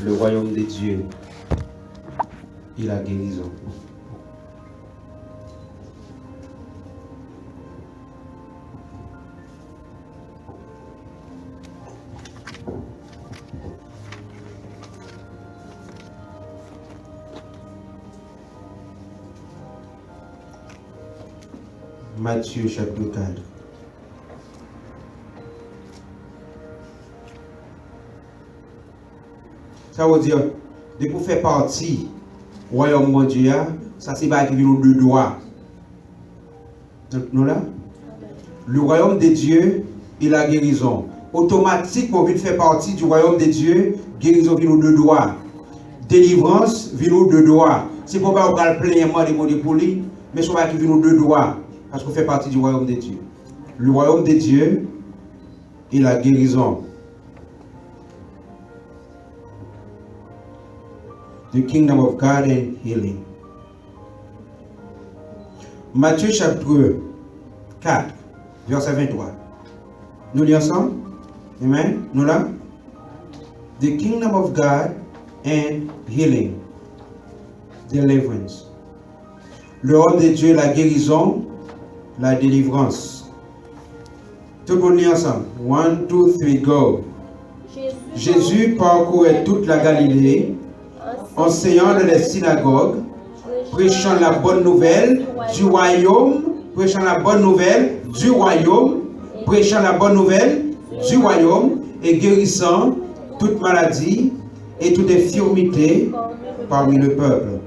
le royaume de Dieu et la guérison. Matthieu chapitre 4. Ça veut dire, de pour faire partie du royaume de Dieu, ça c'est pas qui vient de droit. Nous là? Le royaume de Dieu et la guérison. Automatiquement, vient faire partie du royaume de Dieu, guérison vient de droit. Délivrance vient de droit. C'est pour pas qu'on parle pleinement des mots de poli, mais c'est pas qui vient de droit. Parce qu'on fait partie du royaume de Dieu. Le royaume de Dieu et la guérison. The kingdom of God and healing. Matthieu chapitre 4, verset 23. Nous lisons ensemble? Amen. Nous là? The kingdom of God and healing. Deliverance. Le royaume de Dieu, la guérison, la délivrance. Tout le monde lit ensemble. 1, 2, 3, go. Jésus parcourait toute la Galilée, enseignant dans les synagogues, prêchant la bonne nouvelle du royaume, prêchant la bonne nouvelle du royaume, prêchant la bonne nouvelle du royaume et guérissant toute maladie et toute infirmité parmi le peuple.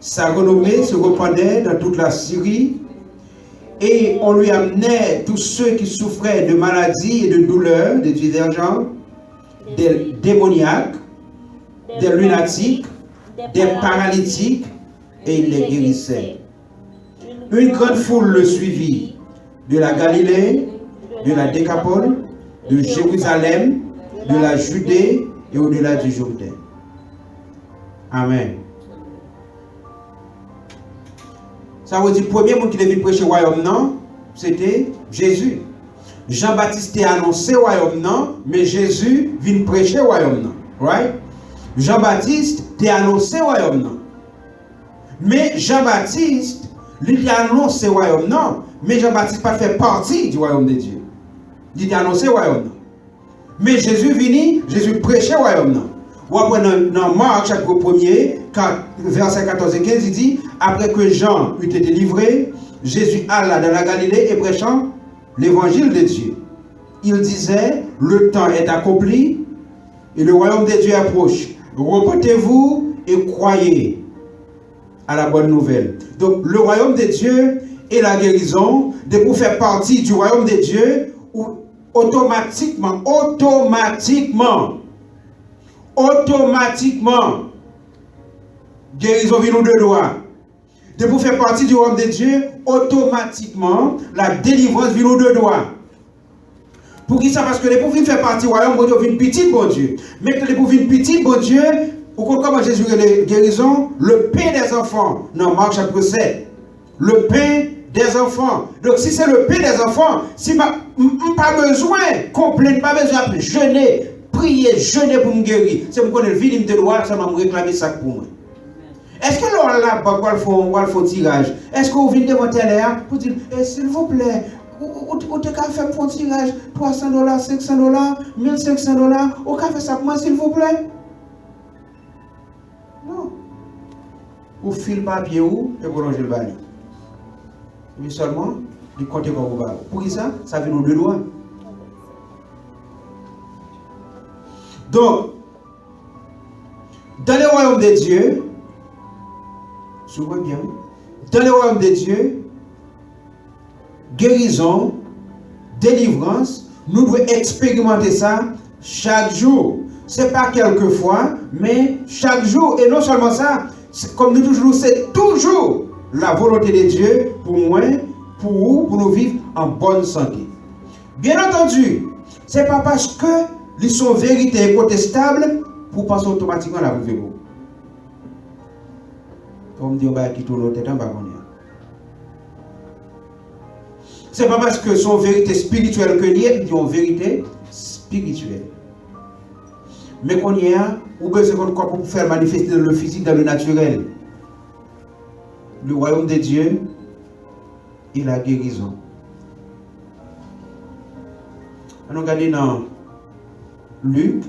Sa renommée se répandait dans toute la Syrie et on lui amenait tous ceux qui souffraient de maladies et de douleurs, des divergents, des démoniaques, des lunatiques, des paralytiques, et il les guérissait. Une grande foule le suivit, de la Galilée, de la Décapole, de Jérusalem, de la Judée et au-delà du Jourdain. Amen. Ça veut dire, le premier monde qui devait prêcher le royaume, non, c'était Jésus. Jean-Baptiste a annoncé le royaume, non, mais Jésus vient prêcher le royaume, non. Right? Jean-Baptiste a annoncé le royaume, non. Mais Jean-Baptiste, lui a annoncé le royaume, non. Mais Jean-Baptiste n'a pas fait partie du royaume de Dieu. Il a annoncé le royaume, non. Mais Jésus venu, Jésus prêchait le royaume, non. Ou après dans Marc, chapitre 1er, verset 14 et 15, il dit, après que Jean eut été délivré, Jésus alla dans la Galilée et prêchant l'évangile de Dieu. Il disait, le temps est accompli et le royaume de Dieu approche. Repentez-vous et croyez à la bonne nouvelle. Donc le royaume de Dieu et la guérison, de pour faire partie du royaume de Dieu, où automatiquement, guérison vient de droit. De pour faire partie du royaume de Dieu, automatiquement, la délivrance vient de droit. Pour qui ça? Parce que les pour faire partie du royaume de Dieu, vient petit bon Dieu. Mais que les pour venir petit bon Dieu, ou comment Jésus a guérison, le pain des enfants. Non, Marc chapitre 7. Le pain des enfants. Donc si c'est le pain des enfants, si pas besoin, complètement pas besoin de jeûner, prier, jeûner pour me guérir. C'est pour que le vide de droit, ça m'a réclamé ça pour moi. Est-ce que l'on là, pourquoi il faut tirage? Est-ce que vous venez devant terre pour dire, s'il vous plaît, ou te fait pour un tirage, $300, $500, $1500, ou fait ça pour moi, s'il vous plaît? Non. Ou file papier ou, et vous rangez le balai. Mais seulement, du côté comme vous va. Pour qui ça? Ça vient de loin. Donc, dans le royaume de Dieu, souvent bien, dans le royaume de Dieu, guérison, délivrance, nous devons expérimenter ça chaque jour. Ce n'est pas quelques fois, mais chaque jour. Et non seulement ça, comme nous toujours, c'est toujours la volonté de Dieu pour moi, pour vous, pour nous vivre en bonne santé. Bien entendu, ce n'est pas parce que ils sont vérité incontestable pour passer automatiquement à la vie. Comme dit, on va quitter l'autre tête en bas. Ce n'est pas parce que son vérité spirituelle que liée, ils ont vérité spirituelle. Mais qu'on y a, ou bien c'est qu'on pour faire manifester le physique dans le naturel. Le royaume de Dieu et la guérison. On regarde dans Luc.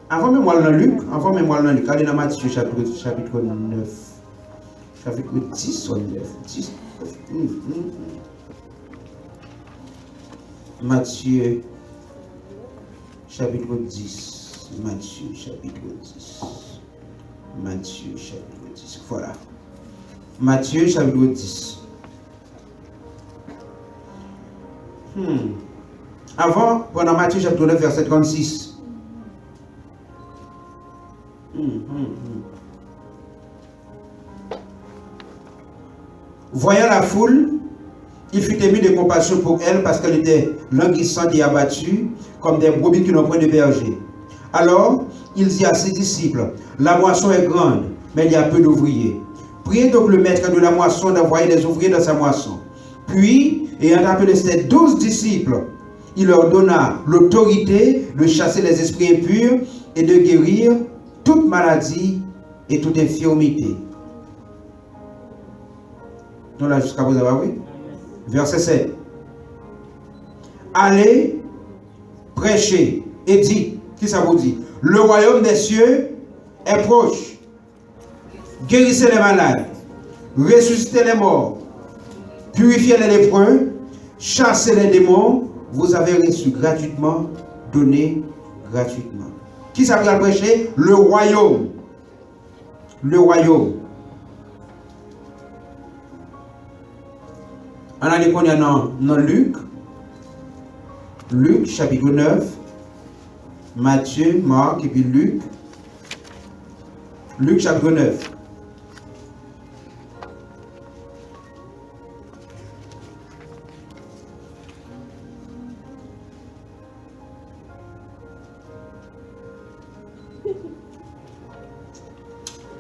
Avant même moi dans Luc, regardez dans Matthieu chapitre 9. Chapitre 10 ou 9. 10. Matthieu chapitre 10. Matthieu chapitre 10. Matthieu chapitre 10. Voilà. Matthieu chapitre 10. Avant, pendant Matthieu chapitre 9, verset 36. Voyant la foule, il fut ému de compassion pour elle parce qu'elle était languissante et abattue, comme des brebis qui n'ont point de berger. Alors, il dit à ses disciples, la moisson est grande, mais il y a peu d'ouvriers. Priez donc le maître de la moisson d'envoyer des ouvriers dans sa moisson. Puis, ayant appelé ses 12 disciples, il leur donna l'autorité de chasser les esprits impurs et de guérir toute maladie et toute infirmité. Donc là, jusqu'à vous avoir vu. Verset 7. Allez, prêchez et dites, qui ça vous dit? Le royaume des cieux est proche. Guérissez les malades, ressuscitez les morts, purifiez les lépreux, chassez les démons, vous avez reçu gratuitement, donné gratuitement. Qui ça va prêcher? Le royaume. Le royaume. On a dit qu'on est dans Luc. Luc chapitre 9. Matthieu, Marc et puis Luc. Luc chapitre 9.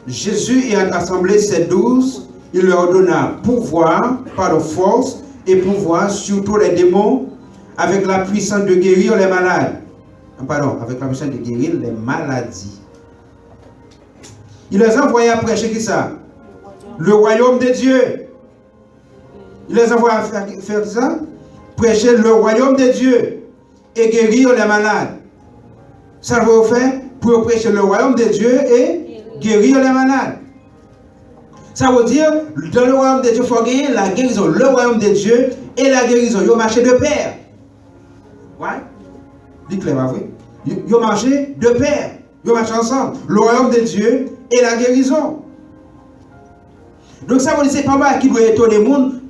Jésus ayant assemblé ses 12, il leur donna pouvoir, par force et pouvoir sur tous les démons, avec la puissance de guérir les malades. Pardon, avec la puissance de guérir les maladies. Il les envoya à prêcher qui ça? Le royaume de Dieu. Il les envoya à faire ça? Prêcher le royaume de Dieu et guérir les malades. Ça va faire pour prêcher le royaume de Dieu et guérir les malades. Ça veut dire, dans le royaume de Dieu, il faut gagner la guérison. Le royaume de Dieu et la guérison, ils ont marché de pair. Ouais? Dites-le, ma vrai. Ils ont marché de pair. Ils ont marché ensemble. Le royaume de Dieu et la guérison. Donc ça veut dire, c'est pas mal qui doit étonner le monde.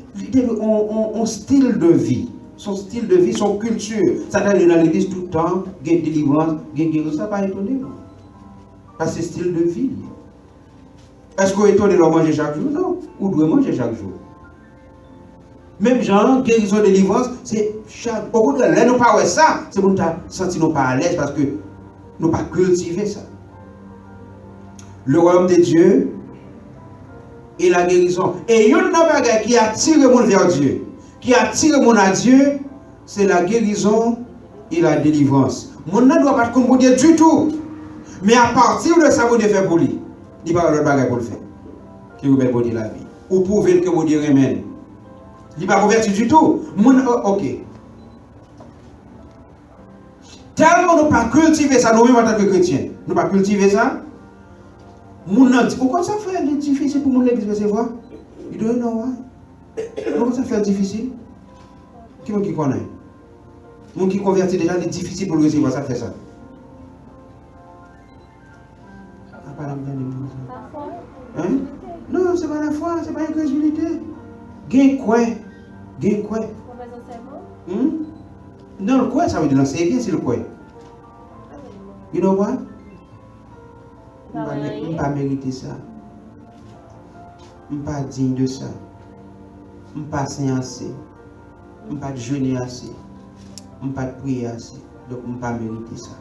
On style de vie. Son style de vie, son culture. Ça dans l'église tout le temps, il y a délivrance, il y a guérison, ça va pas étonner. Parce que c'est style de vie. Est-ce qu'on est étonné de manger chaque jour? Non. Ou doit manger chaque jour. Même genre, guérison, délivrance, c'est chaque. Au contraire, là, nous pas ça, c'est pour nous sentir nous pas à l'aise parce que nous pas cultiver ça. Le royaume de Dieu et la guérison. Et il y a une bagage qui attire le monde vers Dieu, qui attire le monde à Dieu, c'est la guérison et la délivrance. Mon ne doit pas être comme Dieu du tout. Mais à partir de ça, vous devez faire pour lui. Il n'y a pas de bagage pour le faire. Qui vous met pour dire la vie. Ou pouvez que vous direz amen. Il n'est pas converti du tout. Ok. Tellement nous pas cultiver ça, nous-mêmes en tant que chrétiens. Nous pas cultiver ça. Pourquoi ça fait difficile pour mon l'église de recevoir? You don't know why. Pourquoi ça fait difficile? Qui connaît? Mon qui convertit déjà, c'est difficile pour le recevoir, ça fait ça. Hein? Non, c'est pas la foi, c'est pas l'incrédulité. Gain quoi? Gain quoi? Non, le quoi, ça veut dire c'est bien, c'est le quoi. You know what? Je ne peux pas mériter ça. Je ne suis pas digne de ça. Je ne suis pas saint assez. Je ne suis pas jeûner assez. Je ne suis pas prier assez. Donc je ne peux pas mériter ça.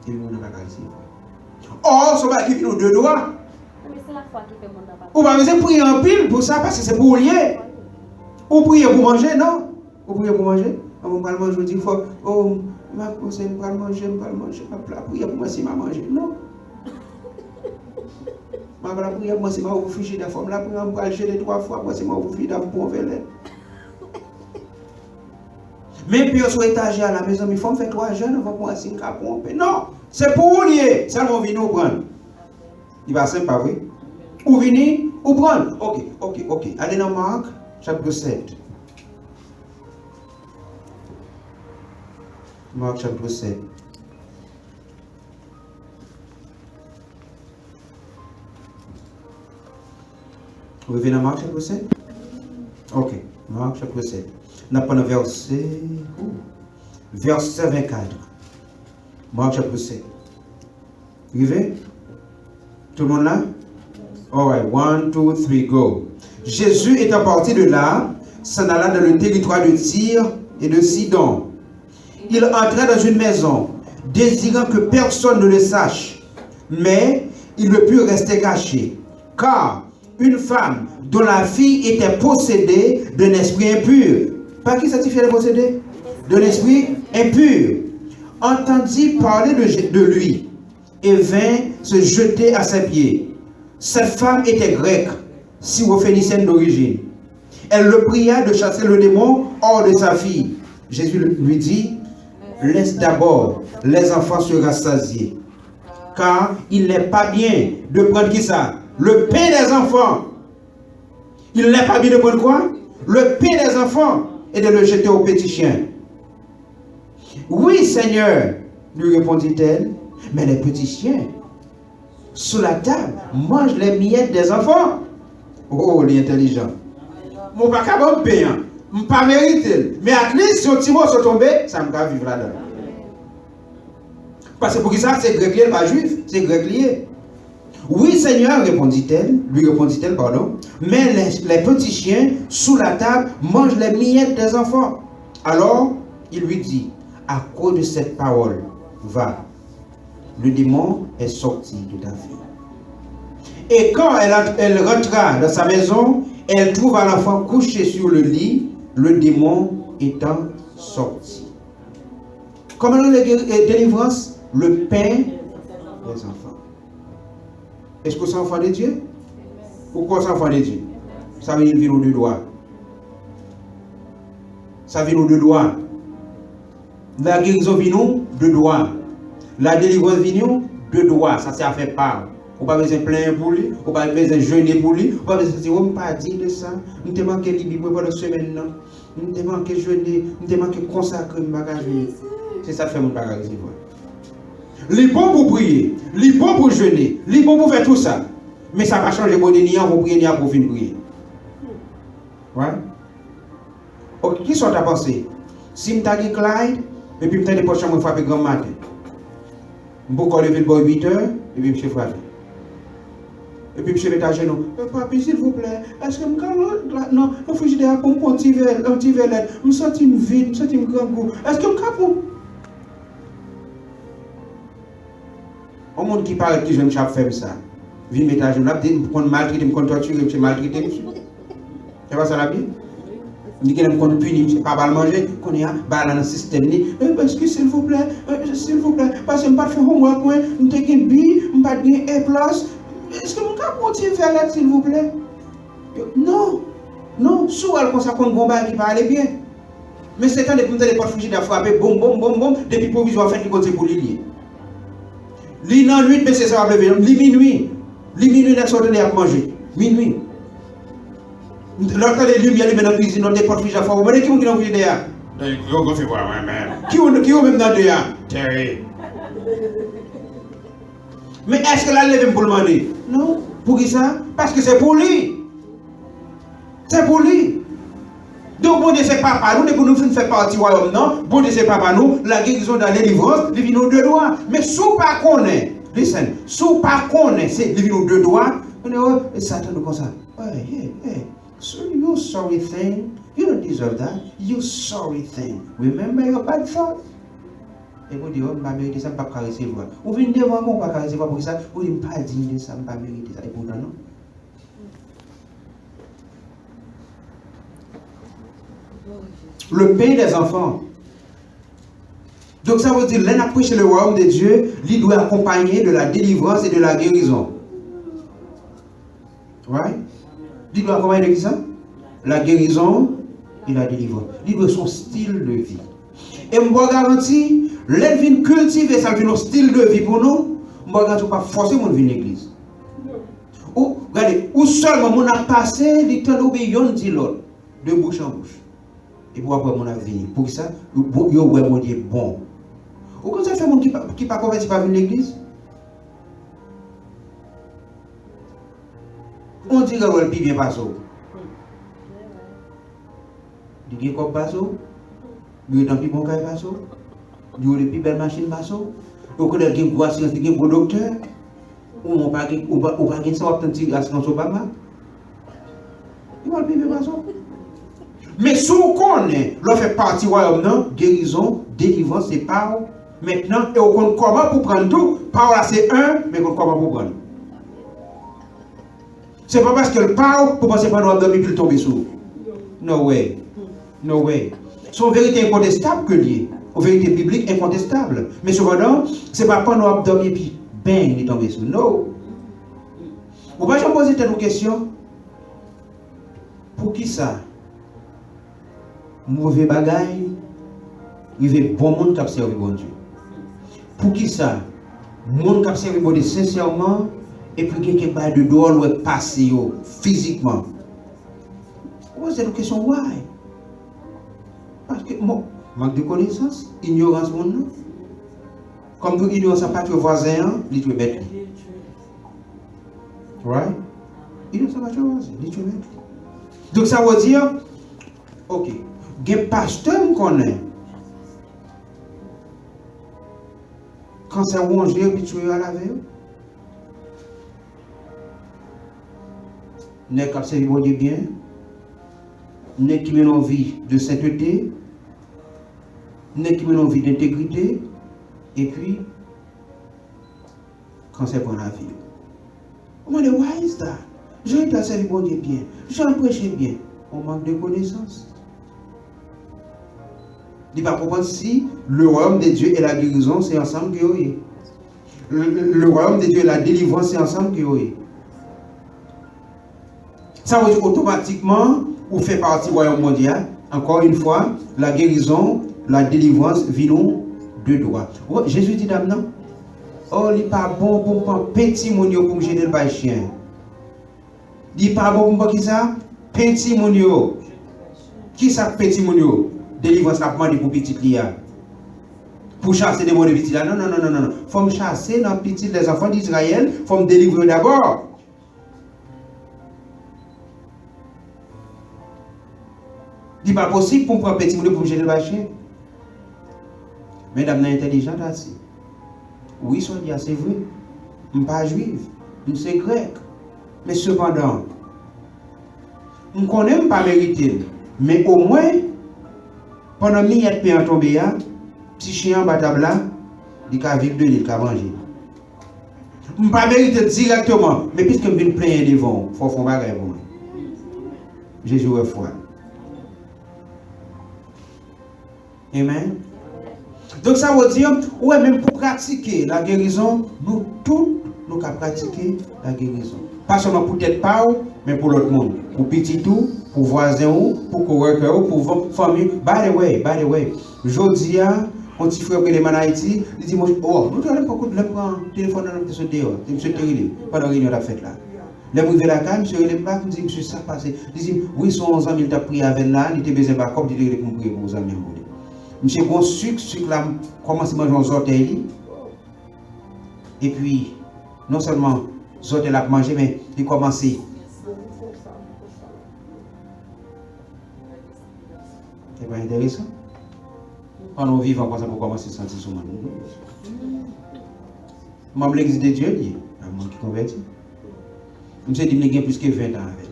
Et on n'a pas réussi. Oh, ce n'est pas qui fait nos deux doigts. Mais c'est la foi qui fait mon appart. Ou pas prier en pile pour ça parce que c'est pour lier. Ou prier pour manger, non? Ou prier pour manger? On va manger, il faut. Oh, Je vais manger, je vais manger. Je vais prier pour moi si je manger. Non. Je vais prier pour moi si je vais ficher de forme. Je vais prier jeûner 3 fois pour si je vais ficher de bon verre. Même puis sur étagère à la maison, il faut me faire 3 jeûnes avant pour si je vais pomper. Non, c'est pour vous lier. Ça va venir nous prendre. Il va simple, pas vrai? Ou venir, ou prendre. Ok. Allez dans Marc, chapitre 7. Marc, chapitre 7. Vous revenez dans Marc, chapitre 7? Ok, Marc, chapitre 7. On a pas le verset 24. Marc, chapitre 7. Vous arrivez? Tout le monde là? Alright, 1, 2, 3, go. Jésus étant parti de là, s'en alla dans le territoire de Tyr et de Sidon. Il entra dans une maison, désirant que personne ne le sache, mais il ne put rester caché, car une femme dont la fille était possédée d'un esprit impur, par qui certifiait elle possédée? D'un esprit impur, entendit parler de lui et vint se jeter à ses pieds. Cette femme était grecque, syrophénicienne d'origine. Elle le pria de chasser le démon hors de sa fille. Jésus lui dit, laisse d'abord les enfants se rassasier, car il n'est pas bien de prendre qui ça? Le pain des enfants. Il n'est pas bien de prendre quoi? Le pain des enfants et de le jeter aux petits chiens. Oui, Seigneur, lui répondit-elle, mais les petits chiens sous la table mangent les miettes des enfants. Oh, les intelligents. Mon pas capable de payer, je pas mérité. Mais à least si un petit mot soit tombé, ça me va vivre là-dedans. Parce que pour ça, c'est grec lié, pas juif, c'est grec lié. Oui, Seigneur, lui répondit-elle, pardon, mais les petits chiens sous la table mangent les miettes des enfants. Alors, il lui dit, à cause de cette parole, va, le démon est sorti de ta fille. Et quand elle rentra dans sa maison, elle trouva l'enfant couché sur le lit, le démon étant sorti. Comment la délivrance? Le pain des enfants. Est-ce que c'est enfant de Dieu? Pourquoi c'est enfant de Dieu? Ça veut dire qu'il vient aux deux doigts. Ça vient aux deux doigts. La guérison vient aux deux doigts. La délivrance vient deux doigts. Ça c'est à faire part. On pas besoin de plein pour lui, on pas besoin de jeûner pour lui, on pas besoin de dire, on pas dit de ça, on te manque de Bible pendant semaine non, on te manque de jeûner, on te manque de consacrer mon bagage. C'est ça fait mon bagage. Les bons pour prier, les bons pour jeûner, les bons pour faire tout ça. Mais ça va changer mon déni, on va prier pour finir prier. Ouais? Ok, qui sont à penser? Si je t'ai dit Clyde, et puis je t'ai dit pour chambre frapper grand matin. Je vais lever le 8 heures, et puis je vais frapper. Et puis, monsieur est à genoux. Papi, s'il vous plaît, est-ce que je non, le frigidaire pour un petit verre, je me sens vide, je me sens un grand goût. Est-ce que je peux? Un monde qui parle qui jeune chape fait ça. Vient mettre à genoux, je me maltraiter, je me torturer, je me maltraiter. C'est pas ça la Bible? Je dis que je me punir, je ne pas mal manger, qu'on est dans le système. Est-ce que s'il vous plaît, parce que je ne pas faire homework, je ne suis pas B, je ne pas A+. Est-ce que vous pouvez continuer à faire s'il vous plaît? Non, sous elle comme ça qu'on bombe qui parle bien. Mais c'est quand vous avez pas foutu à frapper, boum, depuis provisoire fait qui continue pour l'île. L'île dans nuit, mais c'est ça va lever. Minuit, n'est sorti à manger. Minuit. Lorsque les lumières dans la cuisine, on dépose foutu à frapper. Vous voyez qui vous dans le derrière? Qui vous même dans le derrière? Terry. Mais est-ce que la lève pour le demander? Non. Pour qui ça? Parce que c'est pour lui. C'est pour lui. Donc, bon Dieu, c'est papa nous, pour nous faire partie du royaume, non? Bon Dieu, c'est papa nous, la guérison dans les délivrance, il vient aux deux doigts. Mais sous pas qu'on est, listen, sous pas qu'on est, c'est il vient aux deux doigts. On est, oh, et Satan nous comme ça. Hey, so you sorry thing, you don't deserve that. You sorry thing. Remember your bad thought? Et vous dites, oh, je ne vais pas mériter ça, je ne vais pas recevoir. Vous venez devant moi, je ne vais pas recevoir pour ça. Vous dites, je ne vais pas dire ça, je ne vais pas mériter ça. Et pourtant, non. Le pain des enfants. Donc ça veut dire, l'un a prêché le royaume de Dieu, il doit accompagner de la délivrance et de la guérison. Ouais? Il doit accompagner de qui ça? La guérison et la délivrance. Il doit son style de vie. Et je vous garantis, l'un vient cultiver ça, un style de vie pour nous, je ne vais pas forcer mon venir à l'église. Ou, regardez, ou seulement on a passé du temps d'obéir dit l'autre, de bouche en bouche. Et pour après, mon a venir. Pour que ça, yo ouais mon Dieu bon. Ou quand ça fait mon qui pas converti pas venir à l'église? On dit que le plus bien passe. Il y a comme passe. Il y a un plus bon caille passe. Il y a une plus belle machine passe. Donc il y a une grosse assurance, il y a un gros docteur. Ou on pas gagner ça authentique assurance Obama. Il va le plus bien passe. Mais si on connaît, l'on fait partie royaume, non, guérison, délivrance, c'est parole. Maintenant, et on connaît comment pour prendre tout. Parole c'est un, mais on connaît comment pour prendre. C'est pas parce qu'elle parle pour penser pas nous dormir puis tomber sous. No way. No way. C'est une vérité incontestable que lié. Une vérité biblique incontestable. Mais cependant, c'est pas nous dormir puis bang, il tomber sous. Non. Vous pouvez me poser une question. Pour qui ça? Mauvais bagaille, il y a bon monde qui a servi bon Dieu. Pour qui ça? Monde qui a servi bon Dieu sincèrement, et puis quelqu'un de dehors ou passer physiquement. C'est une question why? Parce que manque de connaissance, ignorance monde. Comme nous ignorons pas que voisin, il est bête. Right? Ignorance pas que voisin, il est bête. Donc ça veut dire, ok. Il y a un pasteur qui connaît. Quand c'est rongé, habitué à la veille. N'est qu'à servir Dieu bien. N'est qui met en vie de sainteté. N'est qui met en vie d'intégrité. Et puis, quand c'est pour la vie. On m'a dit, why is that? J'ai été à servir Dieu bien. J'ai prêché bien. On manque de connaissances. Il ne va pas comprendre si le royaume de Dieu et la guérison, c'est ensemble qu'il y a. Le royaume de Dieu et la délivrance, c'est ensemble qu'il y a. Ça veut dire automatiquement, vous faites partie du royaume mondial. Encore une fois, la guérison, la délivrance, vivons de droit. Oh, Jésus dit d'abord, oh, il n'est pas bon pour prendre petit monio pour me gêner le chien. Il n'est pas bon pour me qui ça? Petit monio. Qui ça, petit monio? Délivrance la demande pour petit lia. Pour chasser des mots de petit là. Non, non, non, non, non. Il faut me chasser dans petit les enfants d'Israël. Il faut me délivrer d'abord. Il n'est pas possible pour me prendre petit moulin pour me gêner le chien. Mesdames, intelligente assez. Oui, c'est vrai. Je ne suis pas juif. Je suis grec. Mais cependant, je ne connais pas mériter. Mais au moins, pendant que je suis tombé, petit chien en batabla, il a vivre de l'île, il a mangé. Je ne peux pas mériter directement, mais puisque je viens plaindre devant, il faut faire un bagage pour moi. Jésus est froid. Amen. Donc ça veut dire, ouais, même pour pratiquer la guérison, nous tous, nous avons pratiqué la guérison. Pas seulement pour tête pas, mais pour l'autre monde. Pour petit tout, pour voisin, pour coworker, pour famille. By the way, je dis à mon petit frère qui est en Haïti, il dit, oh, nous allons prendre le téléphone dans notre dehors, je suis terrible, pendant la réunion de la fête là. Là, vous la caille, monsieur, il pas, il dit, monsieur, ça passe. Il dit, oui, son ami, il t'a pris avec là, il t'a besoin de comme il t'a compris pour vos amis. Monsieur, bon sucre là, commence à manger aux orteils. Et puis, non seulement les orteils à manger, mais il commence. C'est pas intéressant. Pendant qu'on vit encore ça pour commencer à sentir son monde. Même l'église de Dieu, il y a un monde qui convertit. Monsieur dit qu'il y a plus que 20 ans avec.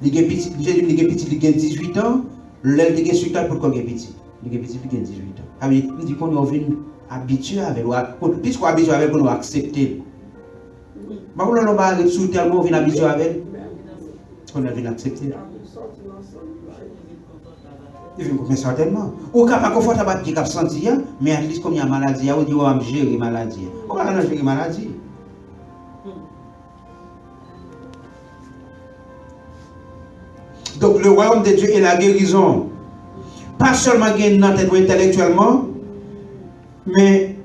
Il y a petit, il y a 18 ans. L'elle dit que c'est pour qu'on ait petit. Il y a petit, il y a 18 ans. Ah oui, il dit qu'on est habitué avec, puisqu'on est habitué avec, on va accepter. Mais on ne va pas sous tellement on vient habitué avec, on va accepter. Mais certainement. Ou pas confortable qui a senti, mais à least comme il y a maladie, on dit on va gérer maladie. On va gérer maladie. Donc le royaume de Dieu est la guérison. Pas seulement gagner dans tête intellectuellement, mais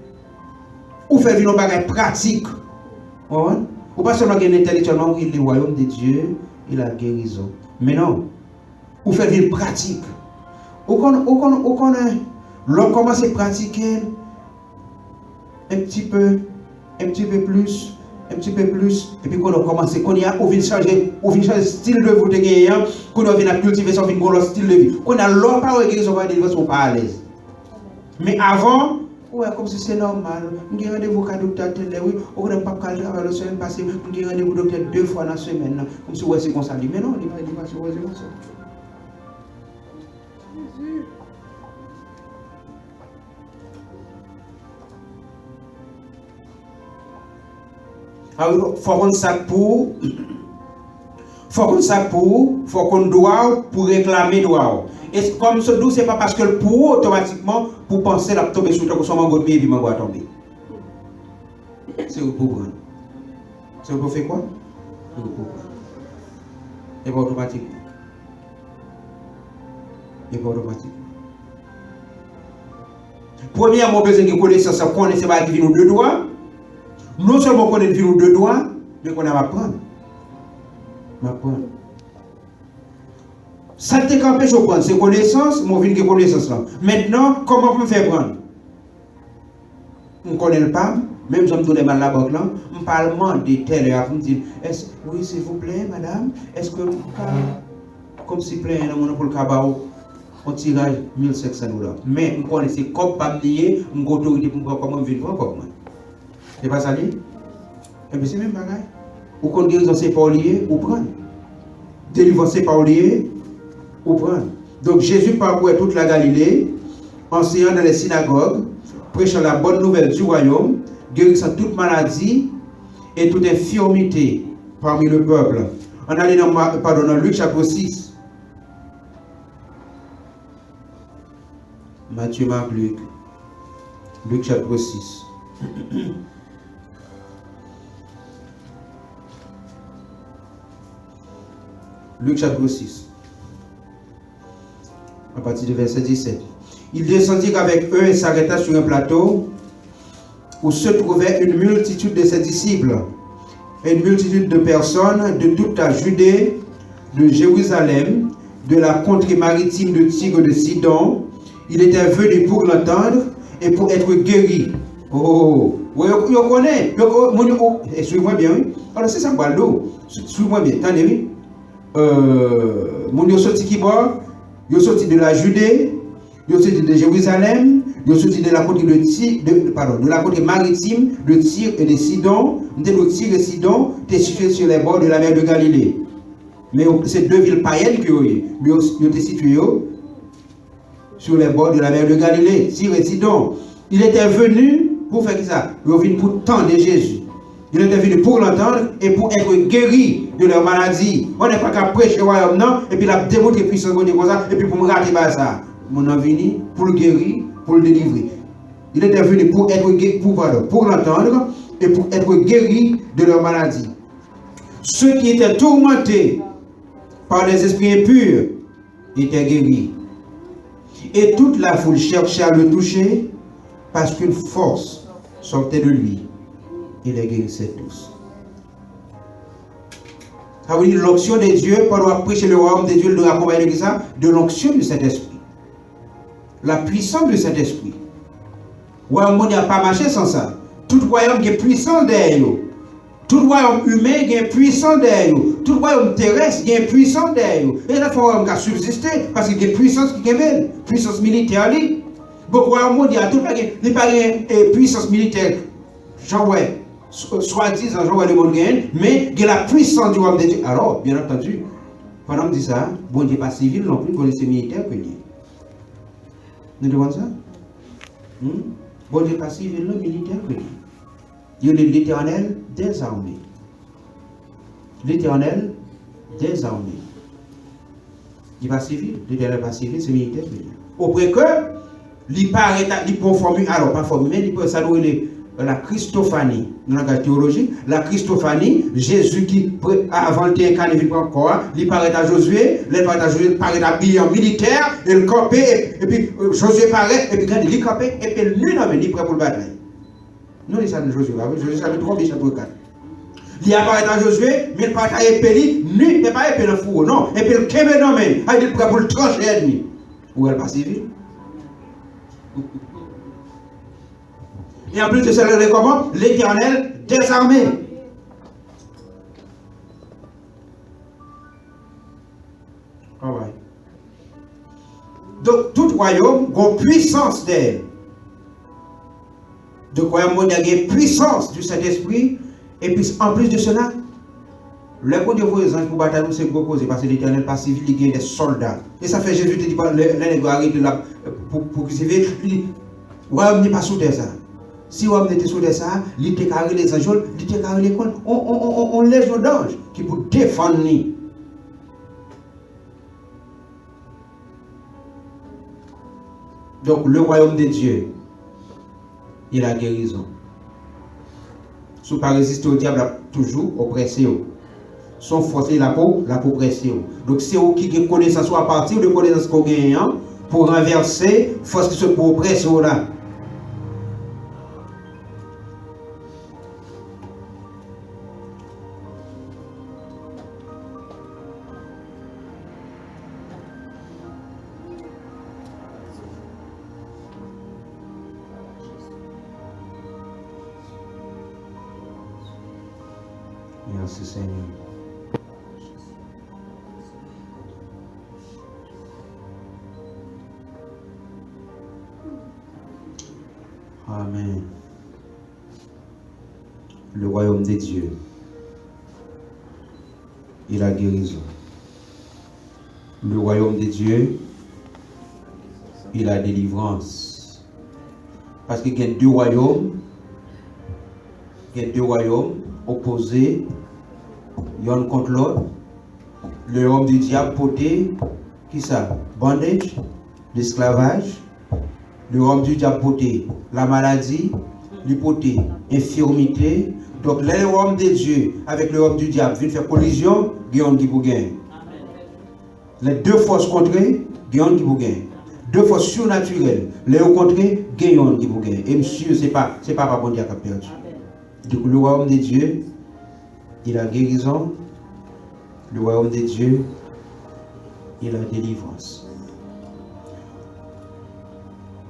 ou faire une bagage pratique. Ou pas seulement gagner intellectuellement, oui, le royaume de Dieu est la guérison. Mais non, ou faire une pratique. Ou l'on commence à pratiquer un petit peu plus, et puis quand on commence, qu'on y a, on vient changer le style de vous de gagner, qu'on vient cultiver son style de vie, qu'on a l'autre pas de guérison, on sont pas à l'aise. Mais avant, ouais, comme si c'est normal, on a rendez-vous avec le docteur, oui, on n'a pas de travail la semaine passée, on a rendez-vous docteur 2 fois dans la semaine, comme si c'est comme ça. Mais non, il n'est pas sur ça. Alors, il faut qu'on sac pour, faut qu'on doit pour réclamer droit. Et comme ce doux, c'est pas parce que le pour automatiquement pour penser la tomber sur toi, que son mango de pied et puis mango à tomber. C'est pour prendre. C'est pour faire quoi? C'est pour prendre. Et pas automatique. Et pas automatique. Premièrement, besoin de connaissance, connaître pas qui vient de doigts. Non seulement qu'on est venu de doigts, mais qu'on a à apprendre. Ça te campé, je prends, c'est connaissance, mon vin de connaissance là. Maintenant, comment on peut faire prendre? On ne connaît pas, même si je me donne mal la banque là, on parle de tel heure, on dit, oui, s'il vous plaît, madame, est-ce que, comme si plein dans mon pour le cabao, on tirage 1500 $. Mais on connaît, c'est comme pas lié, on a autorité pour voir comment on vient voir comment. C'est pas ça lié? Et bien c'est même bagaille. Ou qu'on guérison c'est pas lié, ou prendre. Délivrance c'est pas lié, ou prendre. Donc Jésus parcourait toute la Galilée, enseignant dans les synagogues, prêchant la bonne nouvelle du royaume, guérissant toute maladie et toute infirmité parmi le peuple. On allait dans Luc chapitre 6. Matthieu, Marc, Luc. Luc chapitre 6. Luc chapitre 6, à partir du verset 17. Il descendit avec eux et s'arrêta sur un plateau où se trouvait une multitude de ses disciples et une multitude de personnes de toute la Judée, de Jérusalem, de la contrée maritime de Tyr et de Sidon. Il était venu pour l'entendre et pour être guéri. Oh, vous connaissez, suivez-moi bien. Alors c'est ça, suivez-moi bien, attendez, oui. Mon yo sorti qui boit, yo sorti de la Judée, yo sorti de Jérusalem, yo sorti de la côte de la côte maritime de Tyr et de Sidon. De Tyr et Sidon, t'es situé sur les bords de la mer de Galilée. Mais c'est deux villes païennes qui ont eu. Mais yo t'es situé sur les bords de la mer de Galilée, Tyr et Sidon. Il était venu pour faire ça. Il est venu pour tendre Jésus. Il était venu pour l'entendre et pour être guéri de leur maladie. On n'est pas qu'à prêcher le royaume, non, et puis la démontrer puissance comme ça, et puis pour me rater ça. Mon est venu pour le guérir, pour le délivrer. Il était venu pour être guéri, pour l'entendre et pour être guéri de leur maladie. Ceux qui étaient tourmentés par des esprits impurs étaient guéris. Et toute la foule cherchait à le toucher parce qu'une force sortait de lui. Il les guérissait tous. Ça veut dire l'onction de Dieu, pendant prêcher le royaume de Dieu, de accompagner ça, de l'onction de cet esprit. La puissance de cet esprit. Le royaume n'a pas marché sans ça. Tout royaume qui est puissant derrière nous. Tout royaume humain qui est puissant derrière nous. Tout royaume terrestre qui est puissant derrière nous. Et là, il faut un royaume qui a subsisté parce qu'il y a une puissance qui est puissance militaire. Beaucoup de royaume, il y a tout le pas de puissance militaire. Genre, ouais. Soit-disant, le monde gagne, mais il y a la puissance du royaume de Dieu. Alors, bien entendu, pendant que je dis ça, bon Dieu pas civil non plus, bon Dieu c'est militaire que Dieu. Vous comprenez ça? Bon Dieu pas civil non, militaire que Dieu. Dieu est l'Éternel des armées. L'Éternel des armées. Il n'est pas civil. L'éternel n'est pas civil, c'est militaire. Auprès que, il paraît, il peut former, alors pas former, mais il peut saluer la Christophanie, dans le langage théologique, la Christophanie, Jésus qui, avant de incarner le corps, il paraît à Josué, il paraît habillé en militaire, et le campé, et puis Josué paraît, et puis il campé, et puis lui, il est prêt pour le bataille. Nous, les salles de Josué, Josué savait trop bien chapitre 4. Il apparaît à Josué, mais il paraît à épée, il n'est pas épée dans le four, non, et puis il campé dans le même, il est prêt pour le trancher l'ennemi. Ou elle pas civile. Et en plus de cela, comment? L'Éternel des armées. All right. Donc, tout royaume a une puissance d'elle. Donc, royaume mondial a une puissance du Saint-Esprit. Et puis, en plus de cela, le bon Dieu vous les anges pour bataille, c'est proposé parce que l'Éternel pas civil, il y a des soldats. Et ça fait Jésus te dit, les gars arrêtent là pour civil, royaume n'est pas sous terre ça. Si on était sous ça, il était carré les anges, il était carré les coins. On légion d'anges qui pour défendre nous. Donc le royaume de Dieu, il a guérison. Si vous ne résistez au diable, toujours oppressé. Son force la peau pressée. Donc c'est eux qui ont connaissance à partir de connaissance qu'on gagne pour renverser force qui se pour oppresser là. Merci Seigneur. Amen. Le royaume de Dieu, il a guérison. Le royaume de Dieu, il a délivrance. Parce qu'il y a deux royaumes. Il y a deux royaumes opposés, l'un contre l'autre. Le royaume du diable porté, qui ça? Bondage, l'esclavage. Le royaume du diable porté, la maladie, l'hypothèse, infirmité. Donc, le royaume de Dieu avec le royaume du diable vient faire collision, gagne qui pour gagner. Les deux forces contrées, gagne qui pour gagner. Deux forces surnaturelles, les contrées, gagne qui pour gagner. Et monsieur, c'est pas bon Dieu qui a perdu. Donc, le royaume de Dieu, il a guérison. Le royaume de Dieu, il a délivrance.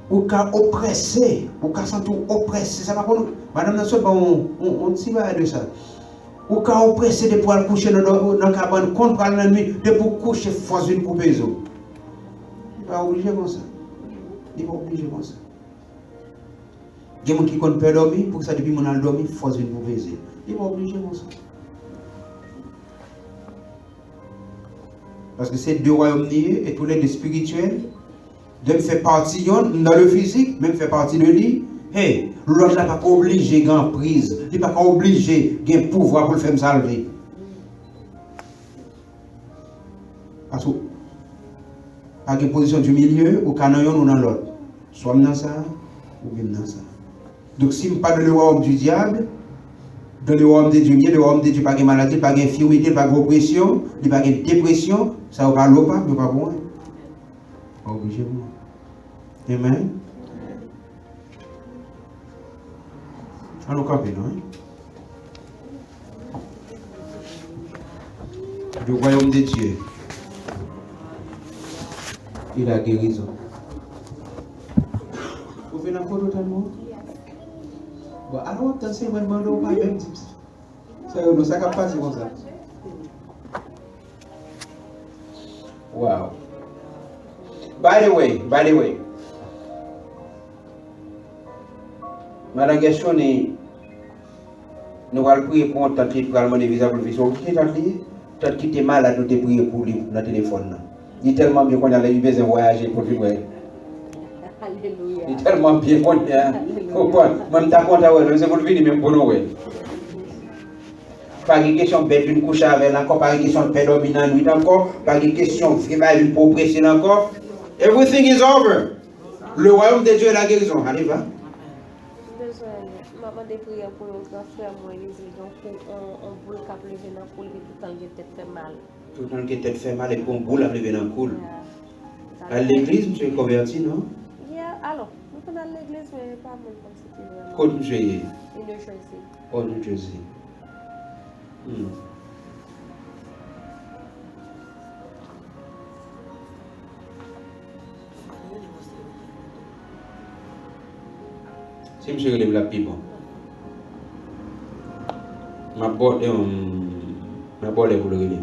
Ou qu'à oppresser, ou qu'à sentir oppresser, ça va pas nous. Madame Nassau, on s'y va de ça. Ou qu'à oppresser de pouvoir coucher dans la cabane contre l'ennemi, de pour coucher force une coupe les eaux. Il n'est pas obligé comme ça. Il n'est pas obligé comme ça. Il y a des gens qui comptent pas dormir, pour que ça depuis mon a dormi, force une coupe les eaux. Il n'est pas obligé comme ça. Parce que c'est deux royaumes liés et tous les deux spirituels. De me faire partie dans le physique, même faire partie de lui. Hey, l'autre n'est pas obligé de gagner prise. Il n'est pas obligé de gagner pouvoir pour le faire me salver. Parce que, à une position du milieu, au canon ou dans l'autre. Soit dans ça, ou bien dans ça. Donc, si je ne parle pas de le royaume du diable, dans le royaume de Dieu, le royaume de Dieu, pas de maladie, pas d'infirmité, pas d'oppression, pas de dépression, ça ne parle pas, mais pas bon. Pas obligé. Amen. Allons camper, non? Le royaume de Dieu, il a guérison. Vous venez encore totalement? Bon, alors, attention, je vais demander au père même tips. Ça ne va pas comme ça. Wow. By the way, Madame Gershon, nous allons prier pour un temps qui va demander visa pour le visa. Qui est lié? Tant qu'il était malade, nous te prier pour lui dans le téléphone. Il est tellement bien qu'on a eu besoin de voyager pour lui. Alléluia. Il est tellement bien qu'on a. Pourquoi? Même ta compte à elle, c'est pour lui même pour nous. Pas de question de bête une couche avec encore, pas de question de paix dominant nuit encore, pas de question de revival pour presser encore. Everything is over. Le royaume de Dieu est la guérison. Allez, va. Maman des prières pour un grand frère, moi, on boule cap lever dans coule, tout le temps il tête fait mal. Tout le temps qui tête fait mal et pour un boule à lever dans coule. À l'église, monsieur est converti, non? Alors, nous sommes à l'église, mais pas mal comme c'était vraiment. Côte monsieur. In New Jersey. Oh, New Jersey. Si monsieur relève la pipe, ma botte pour le relais.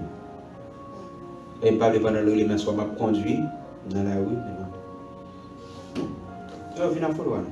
Et pas de pendant le relais, soit m'a conduit dans la rue. Je viens à Foulouane.